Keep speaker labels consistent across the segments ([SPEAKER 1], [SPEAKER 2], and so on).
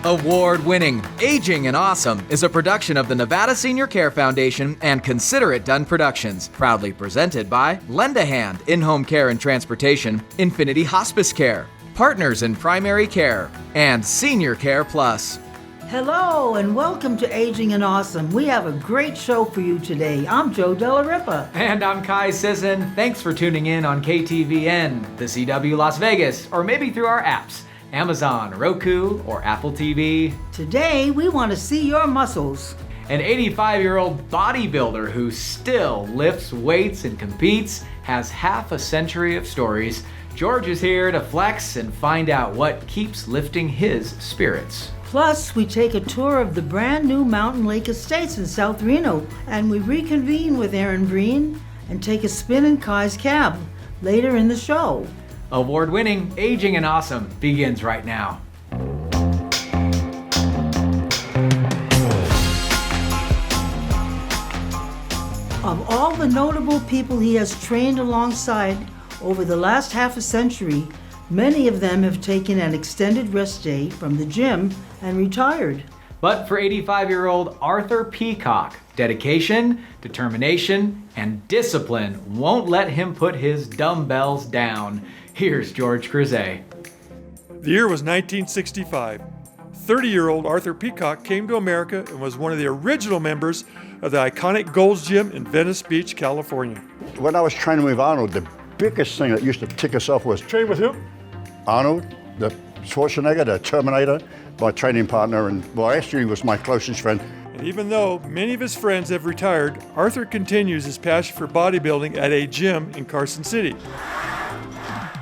[SPEAKER 1] Award-winning Aging and Awesome is a production of the Nevada Senior Care Foundation and Consider It Done Productions, proudly presented by Lend a Hand In-Home Care and Transportation, Infinity Hospice Care, Partners in Primary Care, and Senior Care Plus.
[SPEAKER 2] Hello and welcome to Aging and Awesome. We have a great show for you today. I'm Joe Della Ripa.
[SPEAKER 3] And I'm Kai Sisson. Thanks for tuning in on KTVN, the CW Las Vegas, or maybe through our apps, Amazon, Roku, or Apple TV.
[SPEAKER 2] Today, we want to see your muscles.
[SPEAKER 3] An 85-year-old bodybuilder who still lifts weights and competes has half a century of stories. George is here to flex and find out what keeps lifting his spirits.
[SPEAKER 2] Plus, we take a tour of the brand new Mountain Lake Estates in South Reno, and we reconvene with Aaron Breen and take a spin in Kai's cab later in the show.
[SPEAKER 3] Award-winning Aging and Awesome begins right now.
[SPEAKER 2] Of all the notable people he has trained alongside over the last half a century, many of them have taken an extended rest day from the gym and retired.
[SPEAKER 3] But for 85-year-old Arthur Peacock, dedication, determination, and discipline won't let him put his dumbbells down. Here's George Cruzet.
[SPEAKER 4] The year was 1965. 30-year-old Arthur Peacock came to America and was one of the original members of the iconic Gold's Gym in Venice Beach, California.
[SPEAKER 5] When I was training with Arnold, the biggest thing that used to tick us off was
[SPEAKER 4] Train with who?
[SPEAKER 5] Arnold, the Schwarzenegger, the Terminator, my training partner, and well, actually he was my closest friend.
[SPEAKER 4] And even though many of his friends have retired, Arthur continues his passion for bodybuilding at a gym in Carson City.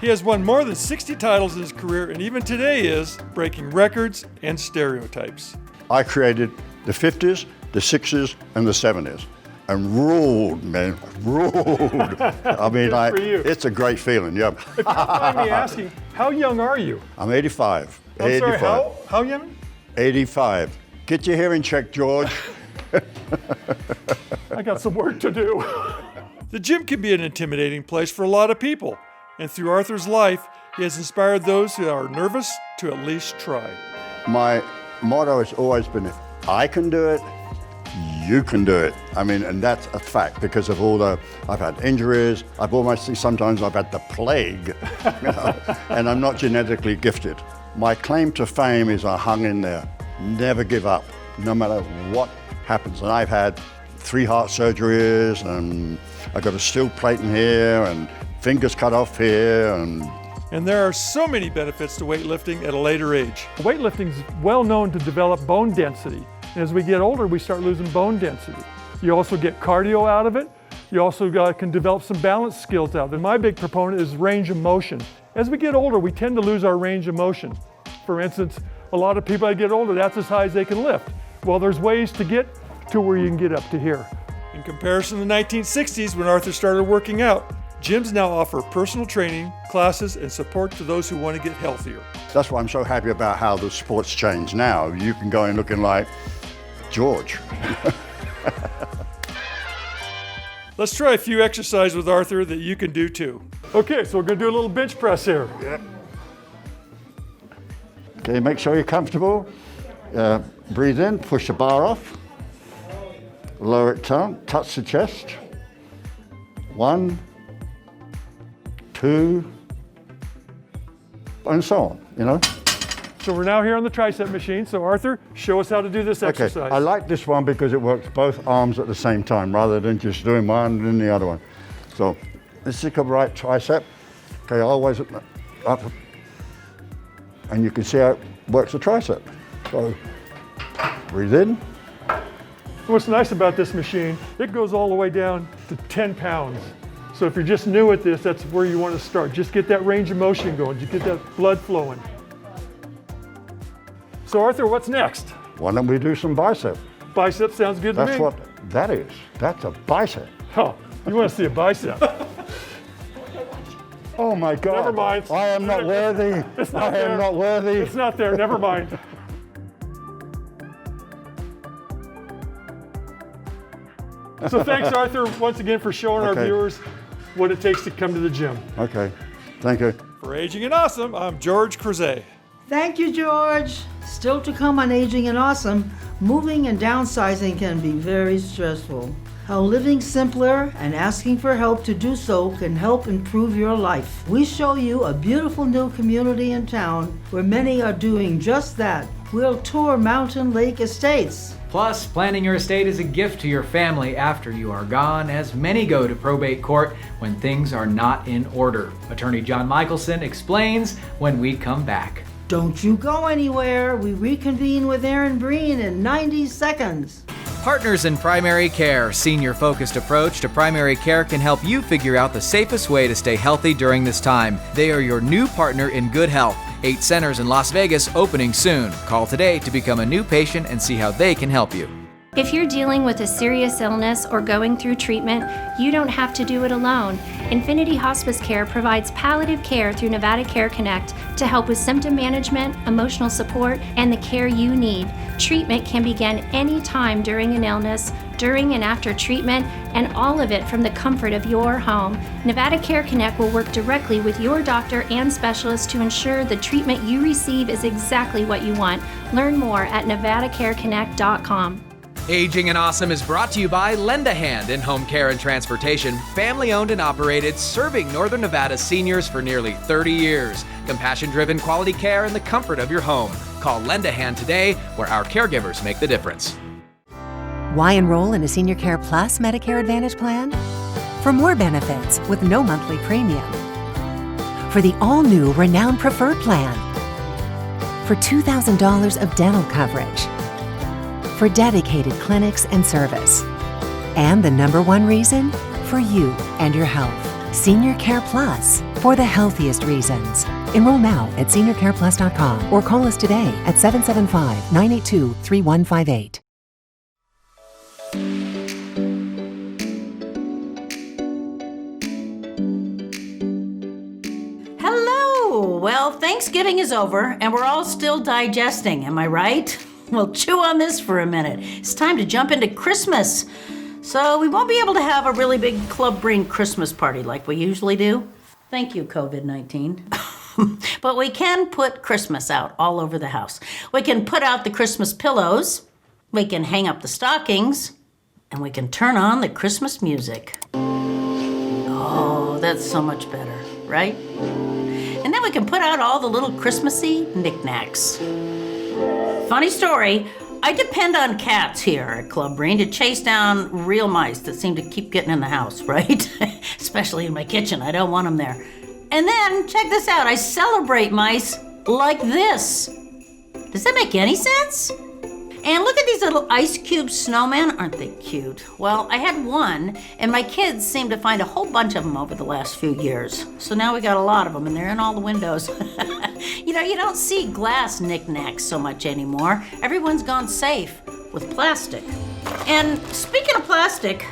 [SPEAKER 4] He has won more than 60 titles in his career and even today is breaking records and stereotypes.
[SPEAKER 5] I created the 50s, the 60s, and the 70s. And ruled, man, ruled. I mean, it's a great feeling, yeah.
[SPEAKER 4] If you don't mind me asking, how young are you?
[SPEAKER 5] I'm 85.
[SPEAKER 4] I'm
[SPEAKER 5] 85.
[SPEAKER 4] sorry, how young?
[SPEAKER 5] 85. Get your hearing checked, George.
[SPEAKER 4] I got some work to do. The gym can be an intimidating place for a lot of people. And through Arthur's life, he has inspired those who are nervous to at least try.
[SPEAKER 5] My motto has always been, if I can do it, you can do it. I mean, and that's a fact because of I've had injuries, sometimes I've had the plague, you know, and I'm not genetically gifted. My claim to fame is I hung in there, never give up, no matter what happens. And I've had 3 heart surgeries, and I got a steel plate in here, and fingers cut off here,
[SPEAKER 4] And there are so many benefits to weightlifting at a later age. Weightlifting is well known to develop bone density. And as we get older, we start losing bone density. You also get cardio out of it. You also can develop some balance skills out of it. My big proponent is range of motion. As we get older, we tend to lose our range of motion. For instance, a lot of people that get older, that's as high as they can lift. Well, there's ways to get to where you can get up to here. In comparison to the 1960s, when Arthur started working out, gyms now offer personal training, classes, and support to those who want to get healthier.
[SPEAKER 5] that's why I'm so happy about how the sport's changed now. You can go in looking like George.
[SPEAKER 4] Let's try a few exercises with Arthur that you can do too. Okay, so we're gonna do a little bench press here.
[SPEAKER 5] Yep. Okay, make sure you're comfortable. Breathe in, push the bar off. Lower it down, touch the chest. 1, 2, and so on, you know.
[SPEAKER 4] So we're now here on the tricep machine. So Arthur, show us how to do this exercise.
[SPEAKER 5] Okay, I like this one because it works both arms at the same time rather than just doing one and then the other one. So this is the right tricep. Okay, always up. And you can see how it works the tricep. So breathe in.
[SPEAKER 4] What's nice about this machine, it goes all the way down to 10 pounds. So if you're just new at this, that's where you want to start. Just get that range of motion going, just get that blood flowing. So Arthur, what's next?
[SPEAKER 5] Why don't we do some bicep?
[SPEAKER 4] Bicep sounds good to me.
[SPEAKER 5] That's what that is. That's a bicep.
[SPEAKER 4] Oh, you want to see a bicep?
[SPEAKER 5] Oh my God.
[SPEAKER 4] Never mind.
[SPEAKER 5] I am not worthy.
[SPEAKER 4] It's not
[SPEAKER 5] I
[SPEAKER 4] there.
[SPEAKER 5] am not worthy.
[SPEAKER 4] It's not there, never mind. So thanks, Arthur, once again for showing our viewers what it takes to come to the gym.
[SPEAKER 5] Okay, thank you.
[SPEAKER 4] For Aging and Awesome, I'm George Cruzet.
[SPEAKER 2] Thank you, George. Still to come on Aging and Awesome, moving and downsizing can be very stressful. How living simpler and asking for help to do so can help improve your life. We show you a beautiful new community in town where many are doing just that. We'll tour Mountain Lake Estates.
[SPEAKER 3] Plus, planning your estate is a gift to your family after you are gone, as many go to probate court when things are not in order. Attorney John Michelson explains when we come back.
[SPEAKER 2] Don't you go anywhere. We reconvene with Aaron Breen in 90 seconds.
[SPEAKER 1] Partners in Primary Care, senior-focused approach to primary care can help you figure out the safest way to stay healthy during this time. They are your new partner in good health. 8 centers in Las Vegas opening soon. Call today to become a new patient and see how they can help you.
[SPEAKER 6] If you're dealing with a serious illness or going through treatment, you don't have to do it alone. Infinity Hospice Care provides palliative care through Nevada Care Connect to help with symptom management, emotional support, and the care you need. Treatment can begin any time during an illness, during and after treatment, and all of it from the comfort of your home. Nevada Care Connect will work directly with your doctor and specialist to ensure the treatment you receive is exactly what you want. Learn more at nevadacareconnect.com.
[SPEAKER 1] Aging and Awesome is brought to you by Lend a Hand in-home care and transportation, family-owned and operated, serving Northern Nevada seniors for nearly 30 years. Compassion-driven quality care in the comfort of your home. Call Lend a Hand today, where our caregivers make the difference.
[SPEAKER 7] Why enroll in a Senior Care Plus Medicare Advantage plan? For more benefits with no monthly premium. For the all-new Renown Preferred Plan. For $2,000 of dental coverage. For dedicated clinics and service. And the #1 reason? For you and your health. Senior Care Plus, for the healthiest reasons. Enroll now at seniorcareplus.com or call us today at 775-982-3158.
[SPEAKER 8] Hello! Well, Thanksgiving is over and we're all still digesting, am I right? Well, chew on this for a minute. It's time to jump into Christmas. So we won't be able to have a really big Club Breen Christmas party like we usually do. Thank you, COVID-19. But we can put Christmas out all over the house. We can put out the Christmas pillows, we can hang up the stockings, and we can turn on the Christmas music. Oh, that's so much better, right? And then we can put out all the little Christmassy knickknacks. Funny story, I depend on cats here at Club Breen to chase down real mice that seem to keep getting in the house, right? Especially in my kitchen, I don't want them there. And then, check this out, I celebrate mice like this. Does that make any sense? And look at these little ice cube snowmen, aren't they cute? Well, I had one, and my kids seem to find a whole bunch of them over the last few years. So now we got a lot of them, and they're in all the windows. You know, you don't see glass knickknacks so much anymore. Everyone's gone safe with plastic. And speaking of plastic,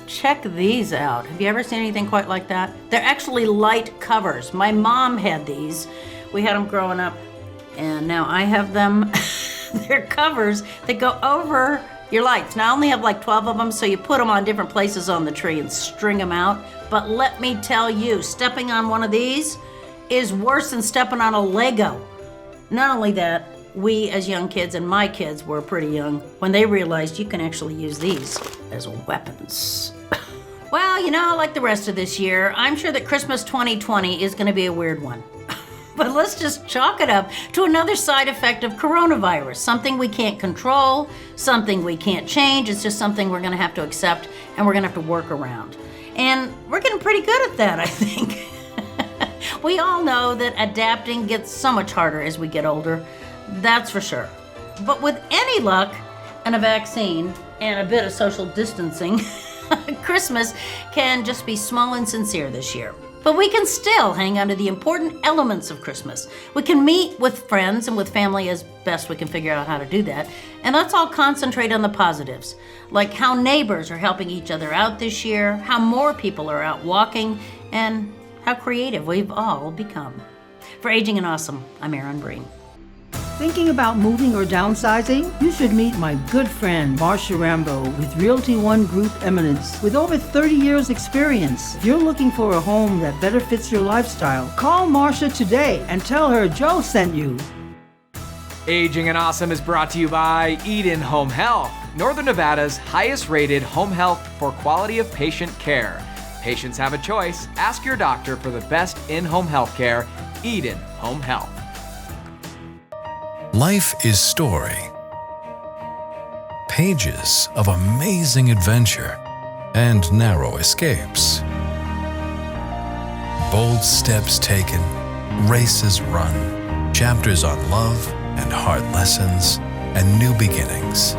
[SPEAKER 8] check these out. Have you ever seen anything quite like that? They're actually light covers. My mom had these. We had them growing up, and now I have them. They're covers that go over your lights. Now I only have like 12 of them, so you put them on different places on the tree and string them out. But let me tell you, stepping on one of these is worse than stepping on a Lego. Not only that, we as young kids, and my kids were pretty young, when they realized you can actually use these as weapons. Well, you know, like the rest of this year, I'm sure that Christmas 2020 is going to be a weird one. But let's just chalk it up to another side effect of coronavirus. Something we can't control, something we can't change. It's just something we're going to have to accept and we're going to have to work around. And we're getting pretty good at that, I think. We all know that adapting gets so much harder as we get older. That's for sure. But with any luck and a vaccine and a bit of social distancing, Christmas can just be small and sincere this year. But we can still hang on to the important elements of Christmas. We can meet with friends and with family as best we can figure out how to do that. And let's all concentrate on the positives, like how neighbors are helping each other out this year, how more people are out walking, and how creative we've all become. For Aging and Awesome, I'm Aaron Breen.
[SPEAKER 2] Thinking about moving or downsizing? You should meet my good friend, Marcia Rambo, with Realty One Group Eminence. With over 30 years experience, if you're looking for a home that better fits your lifestyle, call Marcia today and tell her Joe sent you.
[SPEAKER 3] Aging and Awesome is brought to you by Eden Home Health, Northern Nevada's highest rated home health for quality of patient care. Patients have a choice. Ask your doctor for the best in-home health care. Eden Home Health.
[SPEAKER 9] Life is story. Pages of amazing adventure and narrow escapes. Bold steps taken, races run, chapters on love and hard lessons and new beginnings.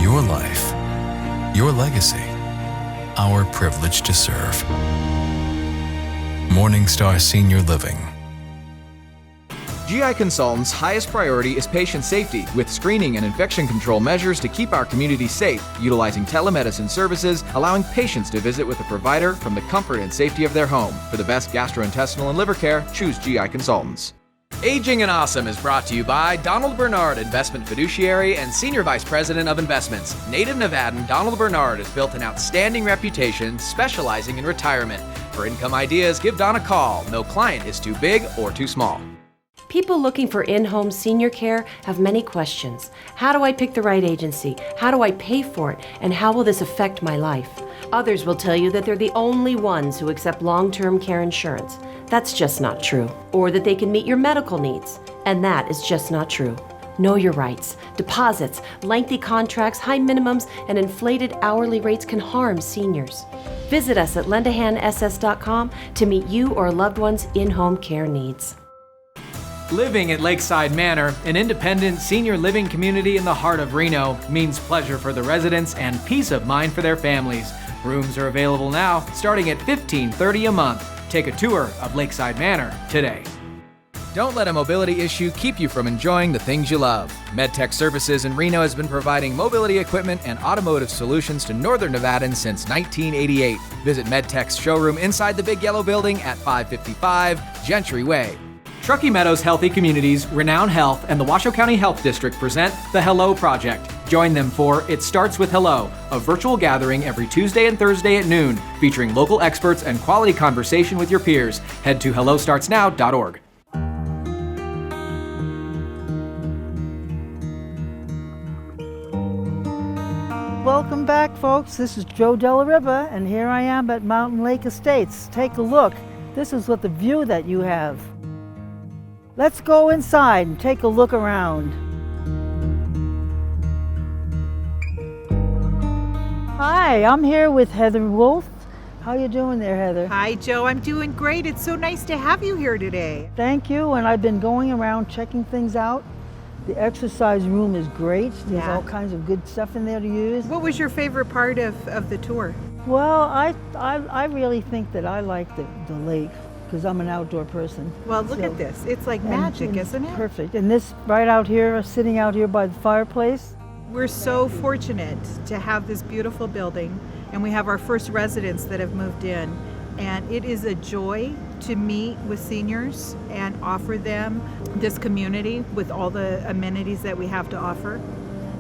[SPEAKER 9] Your life, your legacy, our privilege to serve. Morningstar Senior Living.
[SPEAKER 1] GI Consultants' highest priority is patient safety, with screening and infection control measures to keep our community safe, utilizing telemedicine services, allowing patients to visit with a provider from the comfort and safety of their home. For the best gastrointestinal and liver care, choose GI Consultants. Aging and Awesome is brought to you by Donald Bernard, Investment Fiduciary and Senior Vice President of Investments. Native Nevadan Donald Bernard has built an outstanding reputation specializing in retirement. For income ideas, give Don a call. No client is too big or too small.
[SPEAKER 10] People looking for in-home senior care have many questions. How do I pick the right agency? How do I pay for it? And how will this affect my life? Others will tell you that they're the only ones who accept long-term care insurance. That's just not true. Or that they can meet your medical needs. And that is just not true. Know your rights. Deposits, lengthy contracts, high minimums, and inflated hourly rates can harm seniors. Visit us at lendahandss.com to meet you or a loved one's in-home care needs.
[SPEAKER 3] Living at Lakeside Manor, an independent senior living community in the heart of Reno, means pleasure for the residents and peace of mind for their families. Rooms are available now, starting at $15.30 a month. Take a tour of Lakeside Manor today.
[SPEAKER 1] Don't let a mobility issue keep you from enjoying the things you love. MedTech Services in Reno has been providing mobility equipment and automotive solutions to Northern Nevadans since 1988. Visit MedTech's showroom inside the Big Yellow Building at 555 Gentry Way.
[SPEAKER 3] Truckee Meadows Healthy Communities, Renown Health, and the Washoe County Health District present the Hello Project. Join them for It Starts with Hello, a virtual gathering every Tuesday and Thursday at noon, featuring local experts and quality conversation with your peers. Head to hellostartsnow.org.
[SPEAKER 2] Welcome back, folks. This is Joe Della Riva, and here I am at Mountain Lake Estates. Take a look. This is what the view that you have. Let's go inside and take a look around. Hi, I'm here with Heather Wolf. How you doing there, Heather?
[SPEAKER 11] Hi, Joe. I'm doing great. It's so nice to have you here today.
[SPEAKER 2] Thank you, and I've been going around checking things out. The exercise room is great. There's all kinds of good stuff in there to use.
[SPEAKER 11] What was your favorite part of the tour?
[SPEAKER 2] Well, I really think that I like the lake, because I'm an outdoor person.
[SPEAKER 11] Well, look at this. It's like magic, isn't it?
[SPEAKER 2] Perfect. And this right out here, sitting out here by the fireplace.
[SPEAKER 11] We're so fortunate to have this beautiful building, and we have our first residents that have moved in. And it is a joy to meet with seniors and offer them this community with all the amenities that we have to offer.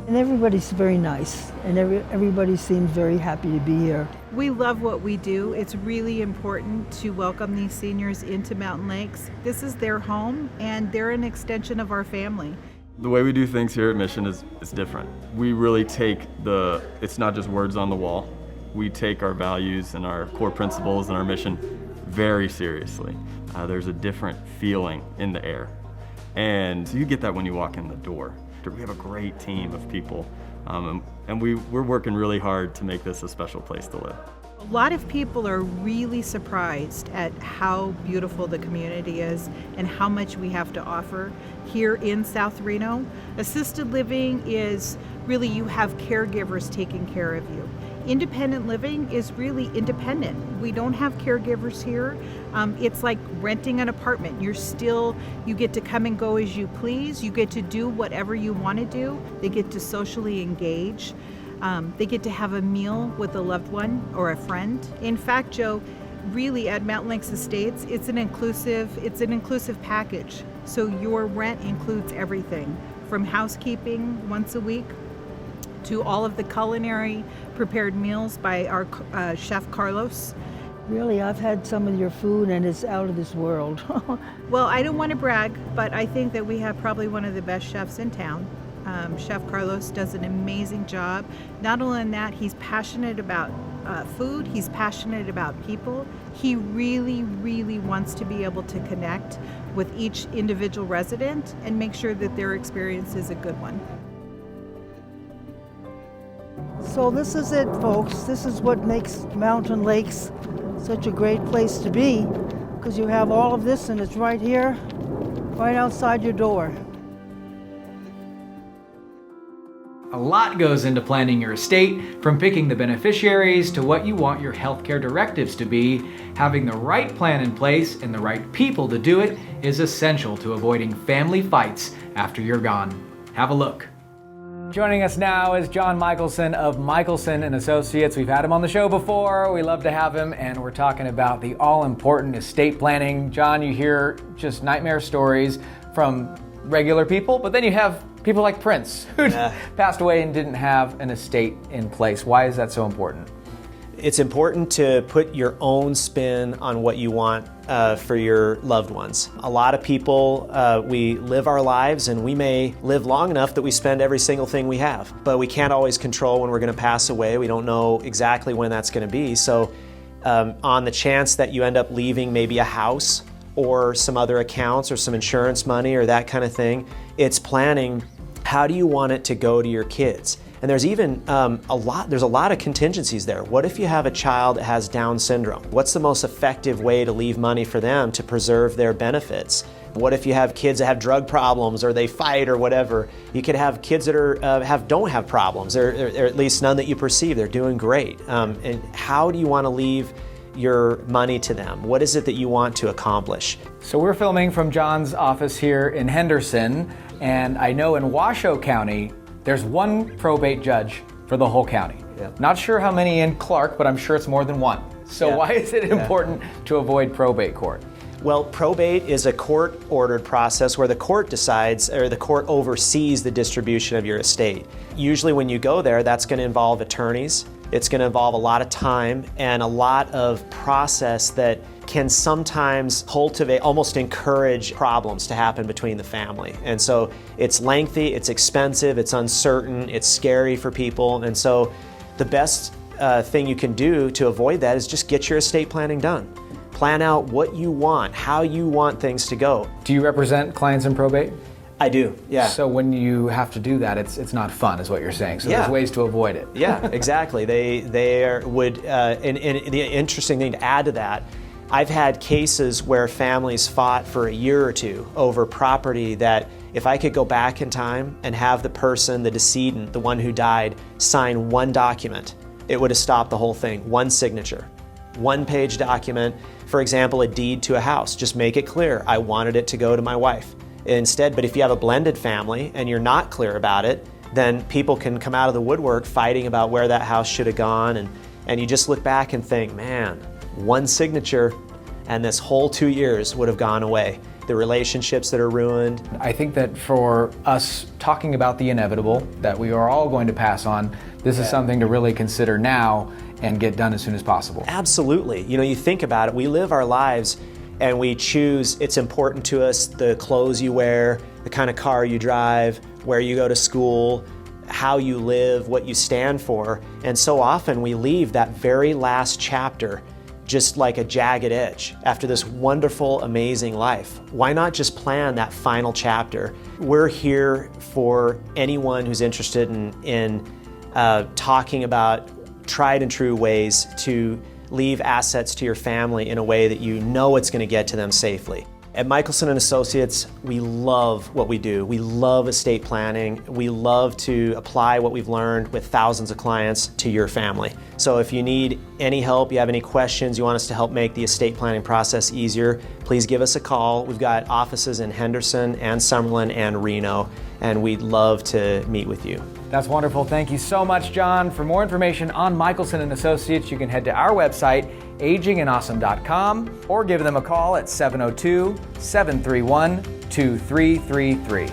[SPEAKER 2] And everybody's very nice, and everybody seems very happy to be here.
[SPEAKER 11] We love what we do. It's really important to welcome these seniors into Mountain Lakes. This is their home, and they're an extension of our family.
[SPEAKER 12] The way we do things here at Mission is different. We really take it's not just words on the wall. We take our values and our core principles and our mission very seriously. There's a different feeling in the air. And you get that when you walk in the door. We have a great team of people, and we're working really hard to make this a special place to live.
[SPEAKER 11] A lot of people are really surprised at how beautiful the community is and how much we have to offer here in South Reno. Assisted living is really, you have caregivers taking care of you. Independent living is really independent. We don't have caregivers here. It's like renting an apartment. You get to come and go as you please. You get to do whatever you want to do. They get to socially engage. They get to have a meal with a loved one or a friend. In fact, Joe, really at Mountain Lakes Estates, it's an inclusive package. So your rent includes everything from housekeeping once a week to all of the culinary prepared meals by our chef Carlos.
[SPEAKER 2] Really, I've had some of your food and it's out of this world.
[SPEAKER 11] Well, I don't want to brag, but I think that we have probably one of the best chefs in town. Chef Carlos does an amazing job. Not only in that, he's passionate about food, he's passionate about people. He really, really wants to be able to connect with each individual resident and make sure that their experience is a good one.
[SPEAKER 2] So this is it, folks. This is what makes Mountain Lakes such a great place to be, because you have all of this and it's right here, right outside your door.
[SPEAKER 3] A lot goes into planning your estate, from picking the beneficiaries to what you want your healthcare directives to be. Having the right plan in place and the right people to do it is essential to avoiding family fights after you're gone. Have a look. Joining us now is John Michelson of Michelson & Associates. We've had him on the show before. We love to have him, and we're talking about the all-important estate planning. John, you hear just nightmare stories from regular people, but then you have people like Prince, who passed away and didn't have an estate in place. Why is that so important?
[SPEAKER 13] It's important to put your own spin on what you want for your loved ones. A lot of people, we live our lives and we may live long enough that we spend every single thing we have, but we can't always control when we're going to pass away. We don't know exactly when that's going to be. So on the chance that you end up leaving maybe a house or some other accounts or some insurance money or that kind of thing, it's planning how do you want it to go to your kids. And there's even there's a lot of contingencies there. What if you have a child that has Down syndrome? What's the most effective way to leave money for them to preserve their benefits? What if you have kids that have drug problems or they fight or whatever? You could have kids that don't have problems, or at least none that you perceive. They're doing great. And how do you want to leave your money to them? What is it that you want to accomplish?
[SPEAKER 3] So we're filming from John's office here in Henderson, and I know in Washoe County, there's one probate judge for the whole county.
[SPEAKER 13] Yep.
[SPEAKER 3] Not sure how many in Clark, but I'm sure it's more than one. So why is it important to avoid probate court?
[SPEAKER 13] Well, probate is a court-ordered process where the court decides, or the court oversees the distribution of your estate. Usually when you go there, that's going to involve attorneys. It's going to involve a lot of time and a lot of process that can sometimes cultivate, almost encourage problems to happen between the family. And so it's lengthy, it's expensive, it's uncertain, it's scary for people. And so the best thing you can do to avoid that is just get your estate planning done. Plan out what you want, how you want things to go.
[SPEAKER 3] Do you represent clients in probate?
[SPEAKER 13] I do, yeah.
[SPEAKER 3] So when you have to do that, it's not fun, is what you're saying. So there's ways to avoid it.
[SPEAKER 13] Yeah, exactly. And the interesting thing to add to that, I've had cases where families fought for a year or two over property that if I could go back in time and have the person, the decedent, the one who died, sign one document, it would have stopped the whole thing. One signature, one-page document. For example, a deed to a house. Just make it clear, I wanted it to go to my wife. Instead, but if you have a blended family and you're not clear about it, then people can come out of the woodwork fighting about where that house should have gone, and you just look back and think, man, one signature and this whole 2 years would have gone away. The relationships that are ruined.
[SPEAKER 3] I think that for us talking about the inevitable, that we are all going to pass on, this is something to really consider now and get done as soon as possible.
[SPEAKER 13] Absolutely. You know, you think about it, we live our lives and we choose, it's important to us, the clothes you wear, the kind of car you drive, where you go to school, how you live, what you stand for. And so often we leave that very last chapter just like a jagged edge after this wonderful, amazing life. Why not just plan that final chapter? We're here for anyone who's interested in talking about tried and true ways to leave assets to your family in a way that you know it's going to get to them safely. At Michelson & Associates, we love what we do. We love estate planning. We love to apply what we've learned with thousands of clients to your family. So if you need any help, you have any questions, you want us to help make the estate planning process easier, please give us a call. We've got offices in Henderson and Summerlin and Reno, and we'd love to meet with you.
[SPEAKER 3] That's wonderful. Thank you so much, John. For more information on Michelson & Associates, you can head to our website, agingandawesome.com, or give them a call at 702-731-2333.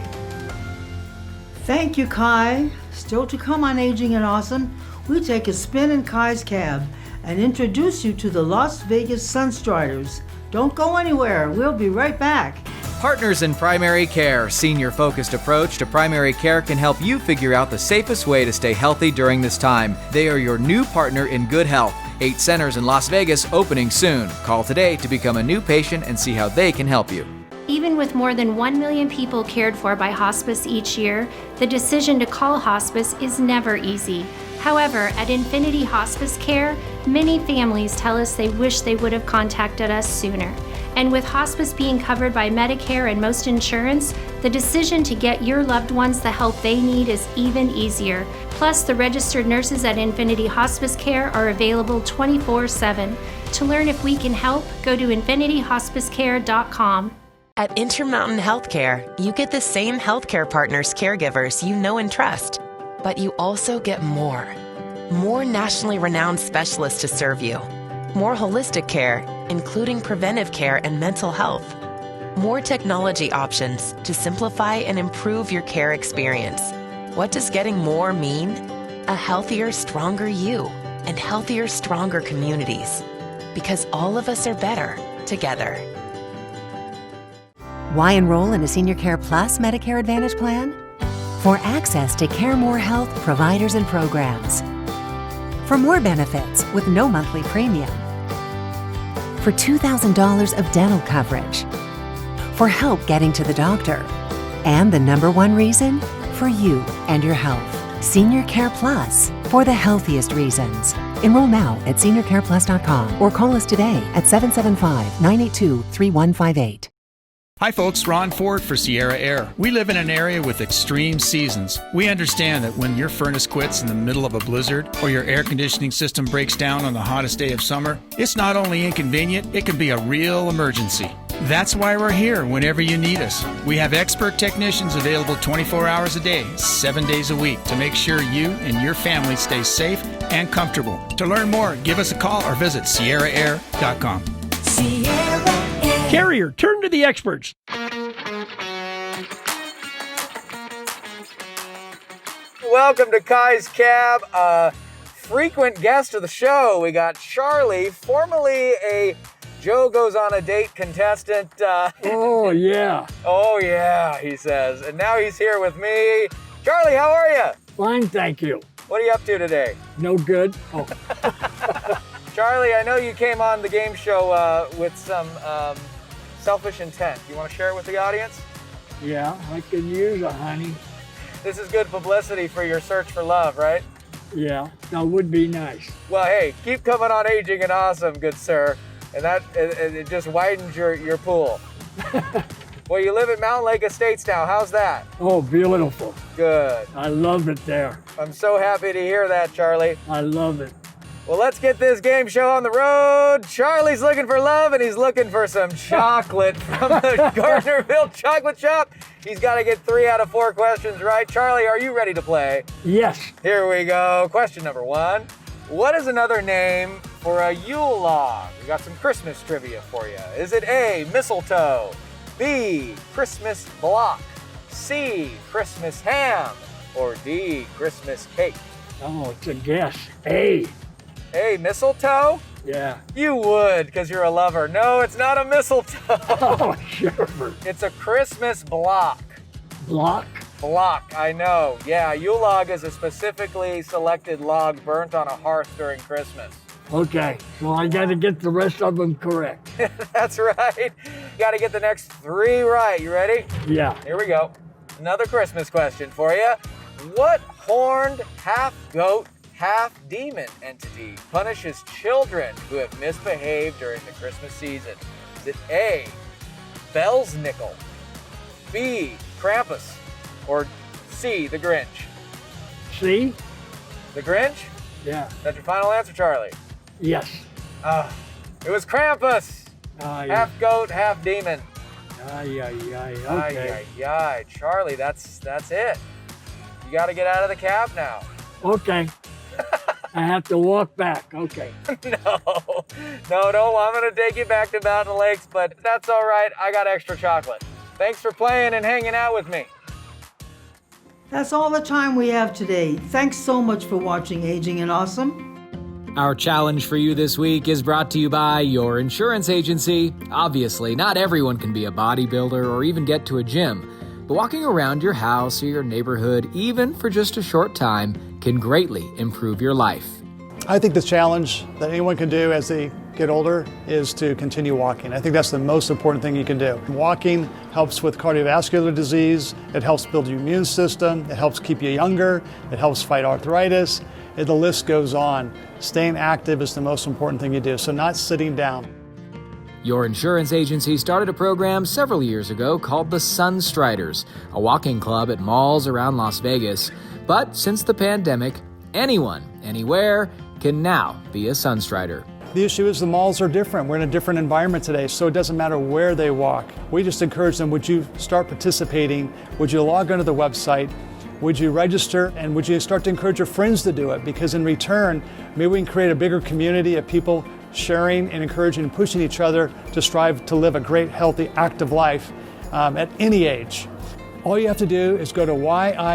[SPEAKER 2] Thank you, Kai. Still to come on Aging and Awesome, we take a spin in Kai's cab and introduce you to the Las Vegas Sunstriders. Don't go anywhere. We'll be right back.
[SPEAKER 1] Partners in Primary Care senior-focused approach to primary care can help you figure out the safest way to stay healthy during this time. They are your new partner in good health. 8 centers in Las Vegas opening soon. Call today to become a new patient and see how they can help you.
[SPEAKER 6] Even with more than 1 million people cared for by hospice each year, the decision to call hospice is never easy. However, at Infinity Hospice Care, many families tell us they wish they would have contacted us sooner. And with hospice being covered by Medicare and most insurance, the decision to get your loved ones the help they need is even easier. Plus, the registered nurses at Infinity Hospice Care are available 24/7. To learn if we can help, go to infinityhospicecare.com.
[SPEAKER 14] At Intermountain Healthcare, you get the same healthcare partners, caregivers you know and trust, but you also get more. More nationally renowned specialists to serve you. More holistic care, including preventive care and mental health. More technology options to simplify and improve your care experience. What does getting more mean? A healthier, stronger you and healthier, stronger communities. Because all of us are better together.
[SPEAKER 7] Why enroll in a Senior Care Plus Medicare Advantage plan? For access to Care More Health providers and programs. For more benefits with no monthly premium. For $2,000 of dental coverage. For help getting to the doctor. And the number one reason? For you and your health. Senior Care Plus, for the healthiest reasons. Enroll now at seniorcareplus.com or call us today at 775-982-3158.
[SPEAKER 15] Hi folks, Ron Ford for Sierra Air. We live in an area with extreme seasons. We understand that when your furnace quits in the middle of a blizzard or your air conditioning system breaks down on the hottest day of summer, it's not only inconvenient, it can be a real emergency. That's why we're here whenever you need us. We have expert technicians available 24 hours a day, 7 days a week to make sure you and your family stay safe and comfortable. To learn more, give us a call or visit sierraair.com.
[SPEAKER 16] Sierra Air.
[SPEAKER 17] Carrier, turn to the experts.
[SPEAKER 1] Welcome to Kai's Cab, a frequent guest of the show. We got Charlie, formerly a Joe Goes on a Date contestant.
[SPEAKER 17] Oh, yeah.
[SPEAKER 1] Oh, yeah, he says. And now he's here with me. Charlie, how are you?
[SPEAKER 17] Fine, thank you.
[SPEAKER 1] What are you up to today?
[SPEAKER 17] No good. Oh.
[SPEAKER 1] Charlie, I know you came on the game show with some selfish intent. You want to share it with the audience?
[SPEAKER 17] Yeah, I could use a honey.
[SPEAKER 1] This is good publicity for your search for love, right?
[SPEAKER 17] Yeah, that would be nice.
[SPEAKER 1] Well, hey, keep coming on Aging and Awesome, good sir. And that it just widens your pool. Well, you live at Mountain Lake Estates now. How's that?
[SPEAKER 17] Oh, beautiful.
[SPEAKER 1] Good.
[SPEAKER 17] I love it there.
[SPEAKER 1] I'm so happy to hear that, Charlie.
[SPEAKER 17] I love it.
[SPEAKER 1] Well, let's get this game show on the road. Charlie's looking for love, and he's looking for some chocolate from the Gardnerville Chocolate Shop. He's got to get 3 out of 4 questions right. Charlie, are you ready to play?
[SPEAKER 17] Yes.
[SPEAKER 1] Here we go. Question number 1. What is another name for a Yule log? We got some Christmas trivia for you. Is it A, mistletoe, B, Christmas block, C, Christmas ham, or D, Christmas cake?
[SPEAKER 17] Oh, it's a guess. A.
[SPEAKER 1] A, mistletoe?
[SPEAKER 17] Yeah.
[SPEAKER 1] You would, because you're a lover. No, it's not a mistletoe.
[SPEAKER 17] Oh, sure.
[SPEAKER 1] It's a Christmas block.
[SPEAKER 17] Block?
[SPEAKER 1] Block, I know. Yeah, Yule log is a specifically selected log burnt on a hearth during Christmas.
[SPEAKER 17] Okay, so I got to get the rest of them correct.
[SPEAKER 1] That's right. You got to get the next 3 right. You ready?
[SPEAKER 17] Yeah.
[SPEAKER 1] Here we go. Another Christmas question for you. What horned half-goat, half-demon entity punishes children who have misbehaved during the Christmas season? Is it A, Bell's Nickel, B, Krampus, or C, the Grinch?
[SPEAKER 17] C?
[SPEAKER 1] The Grinch?
[SPEAKER 17] Yeah.
[SPEAKER 1] That's your final answer, Charlie?
[SPEAKER 17] Yes.
[SPEAKER 1] It was Krampus. Half goat, half demon.
[SPEAKER 17] Okay.
[SPEAKER 1] Ay. Charlie, that's it. You got to get out of the cab now.
[SPEAKER 17] Okay. I have to walk back. Okay.
[SPEAKER 1] No. I'm going to take you back to Mountain Lakes, but that's all right. I got extra chocolate. Thanks for playing and hanging out with me.
[SPEAKER 2] That's all the time we have today. Thanks so much for watching Aging and Awesome.
[SPEAKER 1] Our challenge for you this week is brought to you by your insurance agency. Obviously, not everyone can be a bodybuilder or even get to a gym, but walking around your house or your neighborhood, even for just a short time, can greatly improve your life.
[SPEAKER 18] I think the challenge that anyone can do as they get older is to continue walking. I think that's the most important thing you can do. Walking helps with cardiovascular disease, it helps build your immune system, it helps keep you younger, it helps fight arthritis, and the list goes on. Staying active is the most important thing you do, so not sitting down.
[SPEAKER 1] Your insurance agency started a program several years ago called the Sunstriders, a walking club at malls around Las Vegas. But since the pandemic, anyone, anywhere, can now be a Sunstrider.
[SPEAKER 18] The issue is the malls are different. We're in a different environment today, so it doesn't matter where they walk. We just encourage them, would you start participating? Would you log onto the website? Would you register? And would you start to encourage your friends to do it? Because in return, maybe we can create a bigger community of people sharing and encouraging and pushing each other to strive to live a great, healthy, active life at any age. All you have to do is go to yianv.com,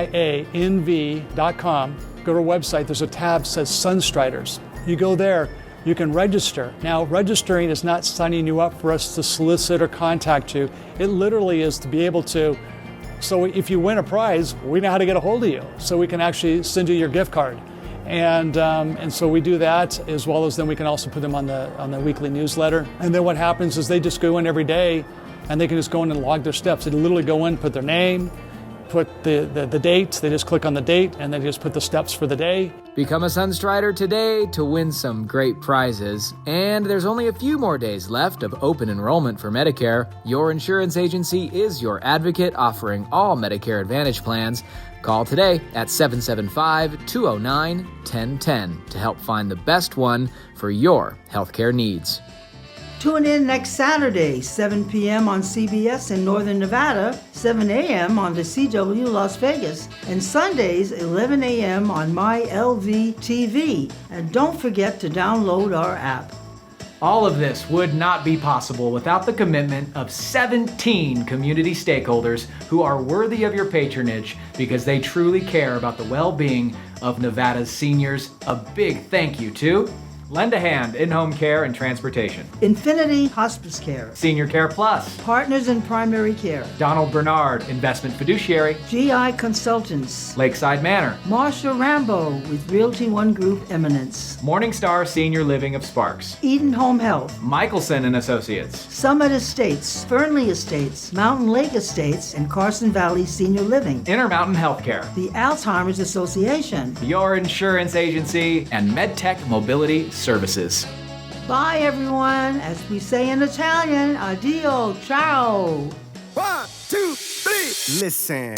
[SPEAKER 18] go to our website, there's a tab that says Sunstriders. You go there, you can register. Now, registering is not signing you up for us to solicit or contact you. It literally is to be able to, so if you win a prize, we know how to get a hold of you, so we can actually send you your gift card. And so we do that, as well as then we can also put them on the weekly newsletter. And then what happens is they just go in every day and they can just go in and log their steps. They literally go in, put their name, put the date, they just click on the date and they just put the steps for the day.
[SPEAKER 1] Become a Sunstrider today to win some great prizes. And there's only a few more days left of open enrollment for Medicare. Your insurance agency is your advocate, offering all Medicare Advantage plans. Call today at 775-209-1010 to help find the best one for your healthcare needs.
[SPEAKER 2] Tune in next Saturday, 7 p.m. on CBS in Northern Nevada, 7 a.m. on the CW Las Vegas, and Sundays, 11 a.m. on MyLV TV. And don't forget to download our app.
[SPEAKER 3] All of this would not be possible without the commitment of 17 community stakeholders who are worthy of your patronage because they truly care about the well-being of Nevada's seniors. A big thank you to Lend a Hand In-Home Care and Transportation,
[SPEAKER 2] Infinity Hospice Care,
[SPEAKER 3] Senior Care Plus,
[SPEAKER 2] Partners in Primary Care,
[SPEAKER 3] Donald Bernard Investment Fiduciary,
[SPEAKER 2] GI Consultants,
[SPEAKER 3] Lakeside Manor,
[SPEAKER 2] Marsha Rambo with Realty One Group Eminence,
[SPEAKER 3] Morningstar Senior Living of Sparks,
[SPEAKER 2] Eden Home Health,
[SPEAKER 3] Michelson and Associates,
[SPEAKER 2] Summit Estates, Fernley Estates, Mountain Lake Estates, and Carson Valley Senior Living,
[SPEAKER 3] Intermountain Healthcare,
[SPEAKER 2] the Alzheimer's Association,
[SPEAKER 3] your insurance agency, and MedTech Mobility Services.
[SPEAKER 2] Bye, everyone. As we say in Italian, addio, ciao.
[SPEAKER 19] 1, 2, 3, listen.